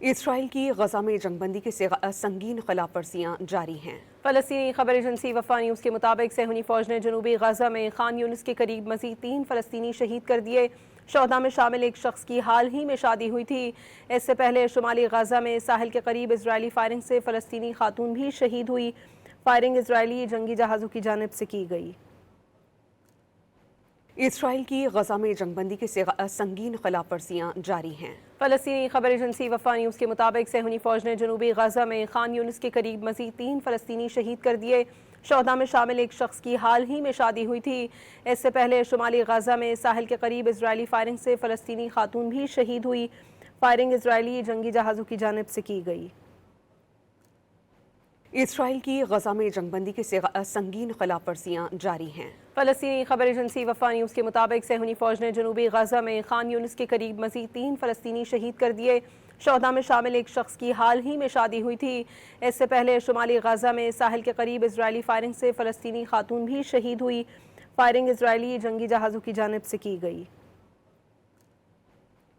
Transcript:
اسرائیل کی غزہ میں جنگ بندی کی سنگین خلاف ورزیاں جاری ہیں۔ فلسطینی خبر ایجنسی وفا نیوز کے مطابق صہیونی فوج نے جنوبی غزہ میں خان یونس کے قریب مزید 3 فلسطینی شہید کر دیے۔ شہداء میں شامل ایک شخص کی حال ہی میں شادی ہوئی تھی۔ اس سے پہلے شمالی غزہ میں ساحل کے قریب اسرائیلی فائرنگ سے فلسطینی خاتون بھی شہید ہوئی۔ فائرنگ اسرائیلی جنگی جہازوں کی جانب سے کی گئی۔ اسرائیل کی غزہ میں جنگ بندی کی سنگین خلاف ورزیاں جاری ہیں۔ فلسطینی خبر ایجنسی وفا نیوز کے مطابق صہیونی فوج نے جنوبی غزہ میں خان یونس کے قریب مزید 3 فلسطینی شہید کر دیے۔ شہداء میں شامل ایک شخص کی حال ہی میں شادی ہوئی تھی۔ اس سے پہلے شمالی غزہ میں ساحل کے قریب اسرائیلی فائرنگ سے فلسطینی خاتون بھی شہید ہوئی۔ فائرنگ اسرائیلی جنگی جہازوں کی جانب سے کی گئی۔ اسرائیل کی غزہ میں جنگ بندی کی سنگین خلاف ورزیاں جاری ہیں۔ فلسطینی خبر ایجنسی وفا نیوز کے مطابق صہیونی فوج نے جنوبی غزہ میں خان یونس کے قریب مزید 3 فلسطینی شہید کر دیے۔ شہداء میں شامل ایک شخص کی حال ہی میں شادی ہوئی تھی۔ اس سے پہلے شمالی غزہ میں ساحل کے قریب اسرائیلی فائرنگ سے فلسطینی خاتون بھی شہید ہوئی۔ فائرنگ اسرائیلی جنگی جہازوں کی جانب سے کی گئی۔